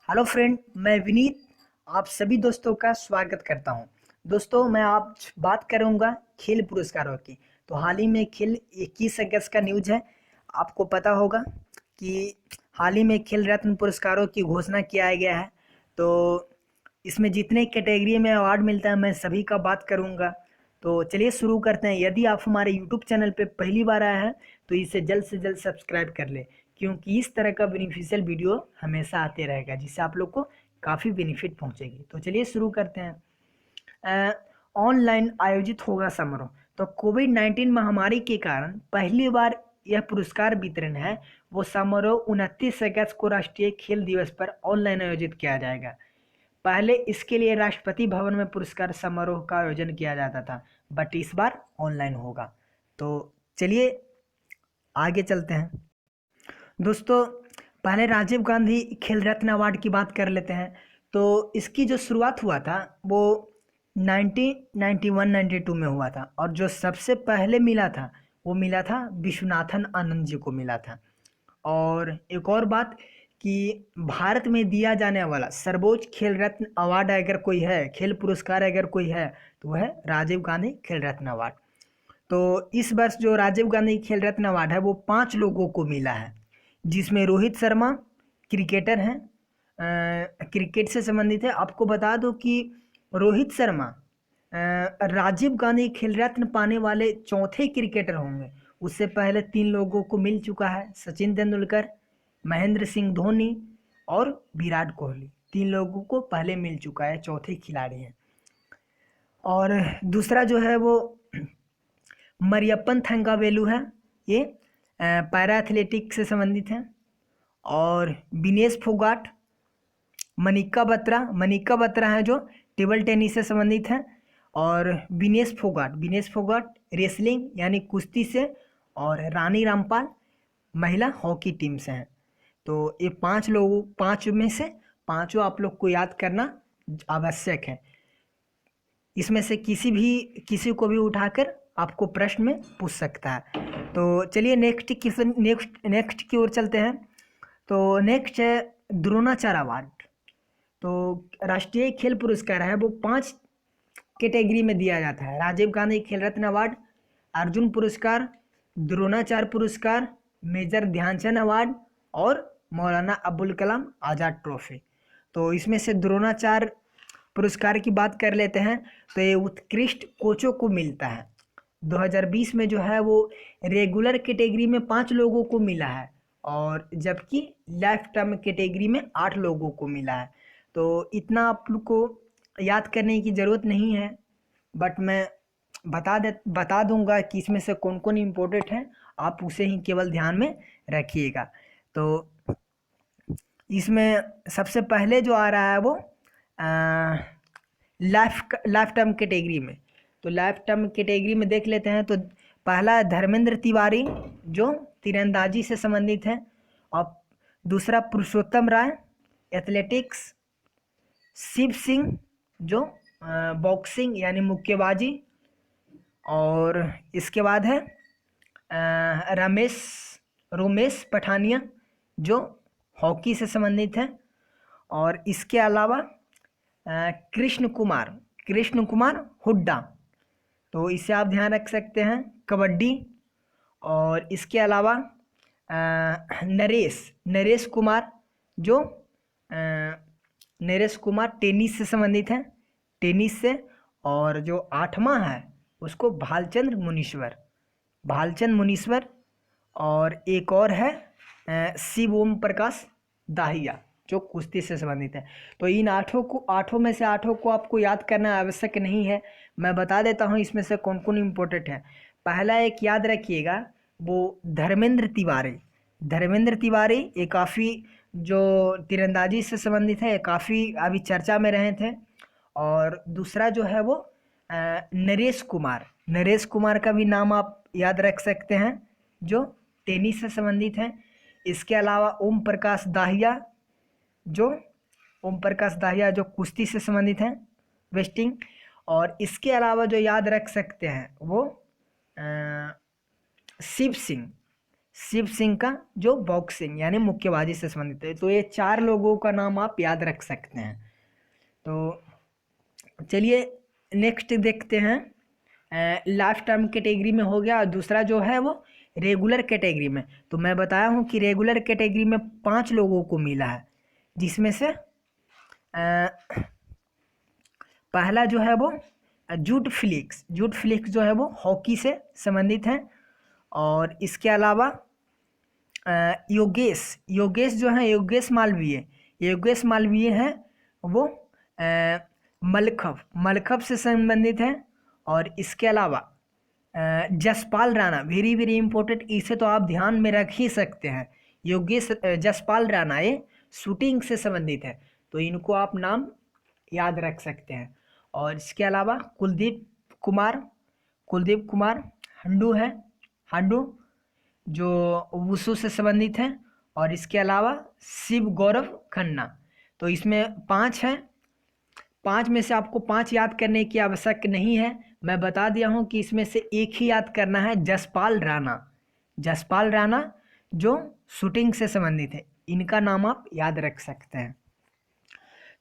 Hello friend, मैं विनीत आप सभी दोस्तों का स्वागत करता हूं। दोस्तों, मैं आज बात करूंगा खेल पुरस्कारों की। तो हाल ही में खेल 21 अगस्त का न्यूज़ है। आपको पता होगा कि हाल ही में खेल रत्न पुरस्कारों की घोषणा किया गया है। तो इसमें जितने कैटेगरी में अवार्ड मिलता है मैं सभी का बात करूंगा। तो चलिए शुरू करते हैं। यदि आप हमारे यूट्यूब चैनल पे पहली बार आए हैं तो इसे जल्द से जल्द सब्सक्राइब कर ले, क्योंकि इस तरह का बेनिफिशियल वीडियो हमेशा आते रहेगा जिससे आप लोग को काफ़ी बेनिफिट पहुंचेगी। तो चलिए शुरू करते हैं। ऑनलाइन आयोजित होगा समारोह। तो कोविड-19 महामारी के कारण पहली बार यह पुरस्कार वितरण है वो समारोह 29 अगस्त को राष्ट्रीय खेल दिवस पर ऑनलाइन आयोजित किया जाएगा। पहले इसके लिए राष्ट्रपति भवन में पुरस्कार समारोह का आयोजन किया जाता था, बट इस बार ऑनलाइन होगा। तो चलिए आगे चलते हैं। दोस्तों, पहले राजीव गांधी खेल रत्न अवार्ड की बात कर लेते हैं। तो इसकी जो शुरुआत हुआ था वो 1991-92 में हुआ था, और जो सबसे पहले मिला था वो मिला था विश्वनाथन आनंद जी को मिला था। और एक और बात कि भारत में दिया जाने वाला सर्वोच्च खेल रत्न अवार्ड अगर कोई है, खेल पुरस्कार अगर कोई है, तो वह है राजीव गांधी खेल रत्न अवार्ड। तो इस वर्ष जो राजीव गांधी खेल रत्न अवार्ड है वो 5 लोगों को मिला है, जिसमें रोहित शर्मा क्रिकेटर हैं, क्रिकेट से संबंधित है। आपको बता दो कि रोहित शर्मा राजीव गांधी खेल रत्न पाने वाले चौथे क्रिकेटर होंगे। उससे पहले 3 लोगों को मिल चुका है, सचिन तेंदुलकर, महेंद्र सिंह धोनी और विराट कोहली। 3 लोगों को पहले मिल चुका है, चौथे खिलाड़ी हैं। और दूसरा जो है वो मरियप्पन थंगावेलु है। ये पैरा एथलेटिक्स से संबंधित हैं। और विनेश फोगाट, मनिका बत्रा है जो टेबल टेनिस से संबंधित हैं। और विनेश फोगाट रेसलिंग यानी कुश्ती से, और रानी रामपाल महिला हॉकी टीम से हैं। तो ये 5 में से पांचों आप लोग को याद करना आवश्यक है। इसमें से किसी को भी उठाकर आपको प्रश्न में पूछ सकता है। तो चलिए नेक्स्ट की ओर चलते हैं। तो नेक्स्ट है द्रोणाचार्य अवार्ड। तो राष्ट्रीय खेल पुरस्कार है वो 5 कैटेगरी में दिया जाता है। राजीव गांधी खेल रत्न अवार्ड, अर्जुन पुरस्कार, द्रोणाचार्य पुरस्कार, मेजर ध्यानचंद अवार्ड और मौलाना अबुल कलाम आज़ाद ट्रॉफी। तो इसमें से द्रोणाचार्य पुरस्कार की बात कर लेते हैं। तो ये उत्कृष्ट कोचों को मिलता है। 2020 में जो है वो रेगुलर कैटेगरी में 5 लोगों को मिला है, और जबकि लाइफ टाइम कैटेगरी में 8 लोगों को मिला है। तो इतना आप लोग को याद करने की ज़रूरत नहीं है, बट मैं बता दूंगा कि इसमें से कौन कौन इम्पोर्टेंट है, आप उसे ही केवल ध्यान में रखिएगा। तो इसमें सबसे पहले जो आ रहा है वो लाइफ टाइम कैटेगरी में। तो लाइफ टाइम कैटेगरी में देख लेते हैं। तो पहला है धर्मेंद्र तिवारी जो तीरंदाजी से संबंधित है, और दूसरा पुरुषोत्तम राय एथलेटिक्स, शिव सिंह जो बॉक्सिंग यानी मुक्केबाजी, और इसके बाद है रोमेश पठानिया जो हॉकी से संबंधित है, और इसके अलावा कृष्ण कुमार हुड्डा, तो इसे आप ध्यान रख सकते हैं, कबड्डी। और इसके अलावा नरेश कुमार जो नरेश कुमार टेनिस से संबंधित हैं, टेनिस से। और जो 8वां है उसको भालचंद्र मुनीश्वर। और एक और है शिव ओम प्रकाश दाहिया जो कुश्ती से संबंधित है। तो इन 8 में से 8 को आपको याद करना आवश्यक नहीं है। मैं बता देता हूँ इसमें से कौन कौन इम्पोर्टेंट है। पहला एक याद रखिएगा, वो धर्मेंद्र तिवारी ये काफ़ी जो तीरंदाजी से संबंधित है, ये काफ़ी अभी चर्चा में रहे थे। और दूसरा जो है वो नरेश कुमार का भी नाम आप याद रख सकते हैं जो टेनिस से संबंधित हैं। इसके अलावा ओम प्रकाश दाहिया जो कुश्ती से संबंधित हैं, वेस्टिंग। और इसके अलावा जो याद रख सकते हैं वो शिव शिव सिंह का जो बॉक्सिंग यानी मुक्केबाजी से संबंधित है। तो ये 4 लोगों का नाम आप याद रख सकते हैं। तो चलिए नेक्स्ट देखते हैं। लाइफ टाइम कैटेगरी में हो गया, और दूसरा जो है वो रेगुलर कैटेगरी में। तो मैं बताया हूँ कि रेगुलर कैटेगरी में 5 लोगों को मिला है, जिसमें से पहला जो है वो जूड फिलिक्स जो है वो हॉकी से संबंधित है। और इसके अलावा योगेश जो है योगेश मालवीय है वो मलखभ से संबंधित है। और इसके अलावा Jaspal Rana, very very important, इसे तो आप ध्यान में रख ही सकते हैं। जसपाल राणा ये शूटिंग से संबंधित है, तो इनको आप नाम याद रख सकते हैं। और इसके अलावा कुलदीप कुमार हंडू जो वुशु से संबंधित है। और इसके अलावा शिव गौरव खन्ना। तो इसमें 5 हैं, 5 में से आपको 5 याद करने की आवश्यक नहीं है। मैं बता दिया हूँ कि इसमें से एक ही याद करना है, जसपाल राणा जो शूटिंग से संबंधित है। इनका नाम आप याद रख सकते हैं।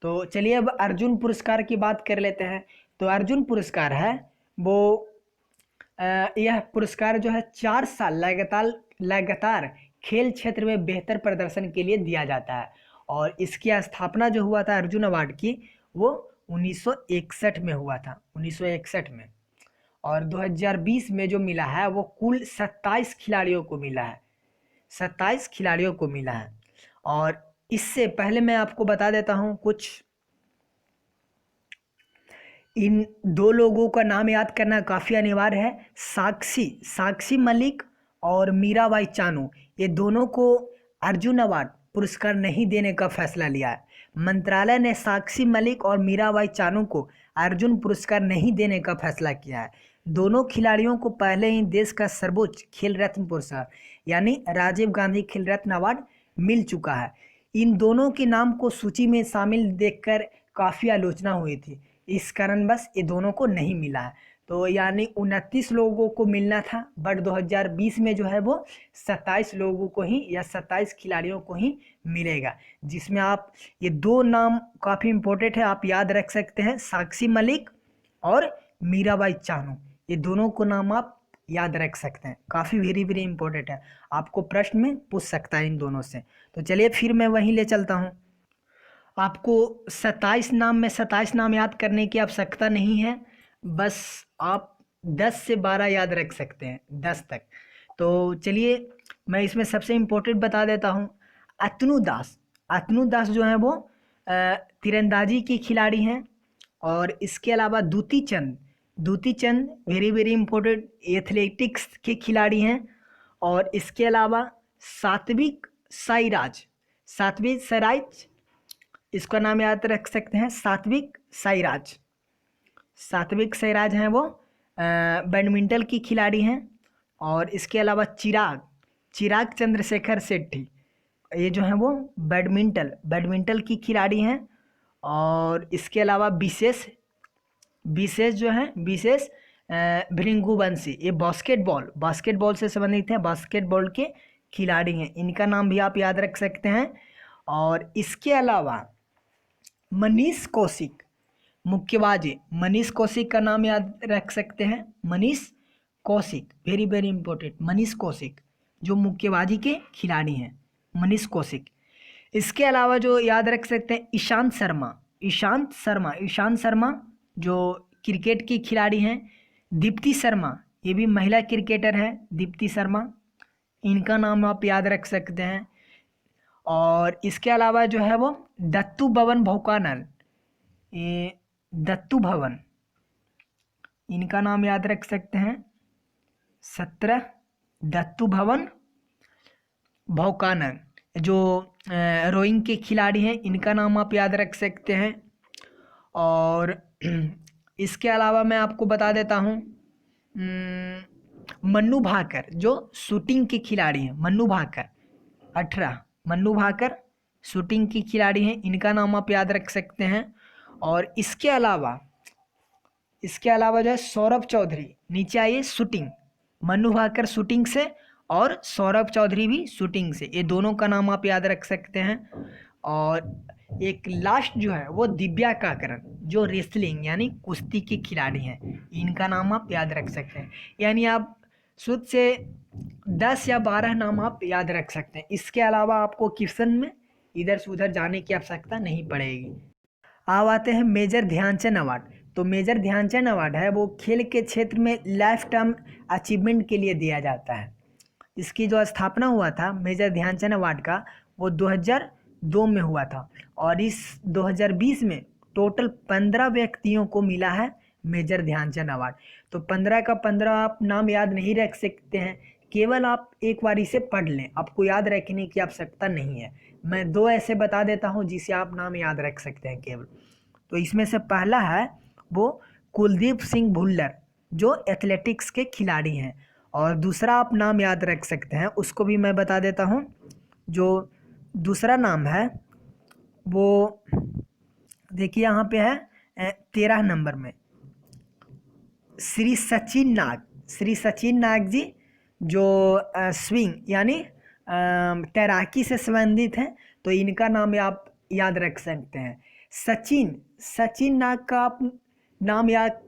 तो चलिए अब अर्जुन पुरस्कार की बात कर लेते हैं। तो अर्जुन पुरस्कार है वो यह पुरस्कार जो है 4 साल लगातार खेल क्षेत्र में बेहतर प्रदर्शन के लिए दिया जाता है। और इसकी स्थापना जो हुआ था अर्जुन अवार्ड की, वो 1961 में हुआ था, 1961 में। और 2020 में जो मिला है वो कुल 27 खिलाड़ियों को मिला है, 27 खिलाड़ियों को मिला है। और इससे पहले मैं आपको बता देता हूँ कुछ, इन 2 लोगों का नाम याद करना काफ़ी अनिवार्य है। साक्षी मलिक और मीराबाई चानू, ये दोनों को अर्जुन अवार्ड पुरस्कार नहीं देने का फैसला लिया है। मंत्रालय ने साक्षी मलिक और मीराबाई चानू को अर्जुन पुरस्कार नहीं देने का फैसला किया है। दोनों खिलाड़ियों को पहले ही देश का सर्वोच्च खेल रत्न पुरस्कार यानी राजीव गांधी खेल रत्न अवार्ड मिल चुका है। इन दोनों के नाम को सूची में शामिल देखकर काफ़ी आलोचना हुई थी, इस कारण बस ये दोनों को नहीं मिला है। तो यानी 29 लोगों को मिलना था, बट 2020 में जो है वो 27 लोगों को ही या 27 खिलाड़ियों को ही मिलेगा, जिसमें आप ये 2 नाम काफ़ी इम्पोर्टेंट है, आप याद रख सकते हैं, साक्षी मलिक और मीराबाई चानू। ये दोनों को नाम आप याद रख सकते हैं, काफ़ी वेरी वेरी इंपॉर्टेंट है, आपको प्रश्न में पूछ सकता है इन दोनों से। तो चलिए फिर मैं वहीं ले चलता हूँ। आपको 27 नाम में 27 नाम याद करने की आवश्यकता नहीं है, बस आप 10 से 12 याद रख सकते हैं, 10 तक। तो चलिए मैं इसमें सबसे इम्पोर्टेंट बता देता हूँ। अतनु दास जो है वो तीरंदाजी की खिलाड़ी हैं। और इसके अलावा दूती चंद वेरी वेरी इंपॉर्टेंट एथलेटिक्स के खिलाड़ी हैं। और इसके अलावा सात्विक साईराज, इसका नाम याद रख सकते हैं, सात्विक साईराज हैं वो बैडमिंटन की खिलाड़ी हैं। और इसके अलावा चिराग चंद्रशेखर शेट्टी, ये जो हैं वो बैडमिंटन की खिलाड़ी हैं। और इसके अलावा विशेष भृंगुवंशी, ये बास्केटबॉल से संबंधित है, बास्केटबॉल के खिलाड़ी हैं, इनका नाम भी आप याद रख सकते हैं। और इसके अलावा मनीष कौशिक, मुक्केबाजी मनीष कौशिक का नाम याद रख सकते हैं, Manish Kaushik very very important, Manish Kaushik जो मुक्केबाजी के खिलाड़ी हैं, मनीष कौशिक। इसके अलावा जो याद रख सकते हैं ईशांत शर्मा जो क्रिकेट की खिलाड़ी हैं। दीप्ति शर्मा, ये भी महिला क्रिकेटर है, दीप्ति शर्मा, इनका नाम आप याद रख सकते हैं। और इसके अलावा जो है वो दत्तू भवन भौकानल, ये दत्तू भवन, इनका नाम याद रख सकते हैं, 17 दत्तू भवन भौकानल जो रोइंग के खिलाड़ी हैं, इनका नाम आप याद रख सकते हैं। और इसके अलावा मैं आपको बता देता हूँ मन्नू भाकर जो शूटिंग के खिलाड़ी हैं, मन्नू भाकर शूटिंग की खिलाड़ी हैं, इनका नाम आप याद रख सकते हैं। और इसके अलावा जो है सौरभ चौधरी, नीचे आइए, शूटिंग, मन्नू भाकर शूटिंग से, और सौरभ चौधरी भी शूटिंग से, ये दोनों का नाम आप याद रख सकते हैं। और एक लास्ट जो है वो दिव्या काकरण, जो रेसलिंग यानी कुश्ती की खिलाड़ी हैं, इनका नाम आप याद रख सकते हैं। यानी आप शुद्ध से 10 या 12 नाम आप याद रख सकते हैं। इसके अलावा आपको क्वेश्चन में इधर से उधर जाने की आवश्यकता नहीं पड़ेगी। अब आते हैं मेजर ध्यानचंद अवार्ड। तो मेजर ध्यानचंद अवार्ड है वो खेल के क्षेत्र में लाइफ टाइम अचीवमेंट के लिए दिया जाता है। इसकी जो स्थापना हुआ था मेजर ध्यानचंद अवार्ड का, वो 2002 में हुआ था। और इस 2020 में टोटल 15 व्यक्तियों को मिला है मेजर ध्यानचंद अवार्ड। तो 15 का 15 आप नाम याद नहीं रख सकते हैं, केवल आप एक बार इसे पढ़ लें, आपको याद रखने की आवश्यकता नहीं है। मैं 2 ऐसे बता देता हूँ जिसे आप नाम याद रख सकते हैं केवल। तो इसमें से पहला है वो कुलदीप सिंह भुल्लर, जो एथलेटिक्स के खिलाड़ी हैं। और दूसरा आप नाम याद रख सकते हैं, उसको भी मैं बता देता हूँ। जो दूसरा नाम है वो देखिए यहाँ पे है 13 नंबर में श्री सचिन नाग। श्री सचिन नाग जी जो स्विंग यानी तैराकी से संबंधित हैं, तो इनका नाम आप याद रख सकते हैं। सचिन नाग का आप नाम याद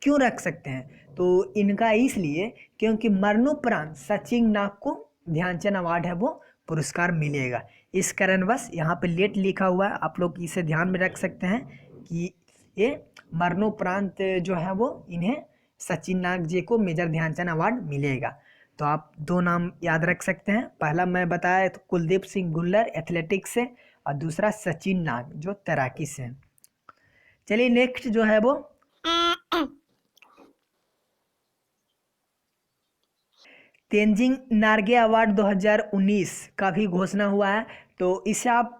क्यों रख सकते हैं? तो इनका इसलिए क्योंकि मरणोपरांत सचिन नाग को ध्यानचंद अवार्ड है वो पुरस्कार मिलेगा। इस कारणवश यहाँ पे लेट लिखा हुआ है, आप लोग इसे ध्यान में रख सकते हैं कि ये मरणोपरांत जो है वो इन्हें सचिन नाग जी को मेजर ध्यानचंद अवार्ड मिलेगा। तो आप 2 नाम याद रख सकते हैं। पहला मैं बताया तो कुलदीप सिंह भुल्लर एथलेटिक्स से, और दूसरा सचिन नाग जो तैराकी से है। चलिए नेक्स्ट जो है वो तेंजिंग नार्गे अवार्ड 2019 का भी घोषणा हुआ है। तो इसे आप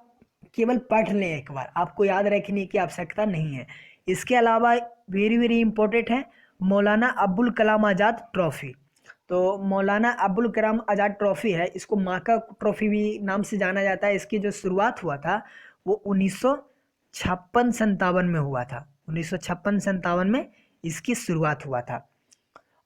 केवल पढ़ लें एक बार, आपको याद रखने की आवश्यकता नहीं है। इसके अलावा वेरी वेरी इंपॉर्टेंट है मौलाना अबुल कलाम आज़ाद ट्रॉफी। तो मौलाना अबुल कलाम आज़ाद ट्रॉफी है, इसको माका ट्रॉफी भी नाम से जाना जाता है। इसकी जो शुरुआत हुआ था वो 1956-57 में हुआ था। 1956-57 में इसकी शुरुआत हुआ था।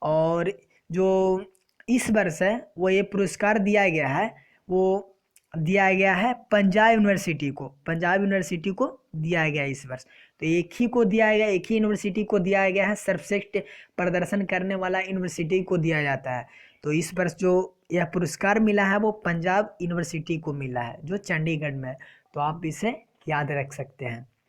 और जो इस वर्ष है वो ये पुरस्कार दिया गया है, वो दिया गया है पंजाब यूनिवर्सिटी को। पंजाब यूनिवर्सिटी को दिया गया इस वर्ष। तो एक ही को दिया गया, एक ही यूनिवर्सिटी को दिया गया है। सर्वश्रेष्ठ प्रदर्शन करने वाला यूनिवर्सिटी को दिया जाता है। तो इस वर्ष जो यह पुरस्कार मिला है वो पंजाब यूनिवर्सिटी को मिला है, जो चंडीगढ़ में है। तो आप इसे याद रख सकते हैं।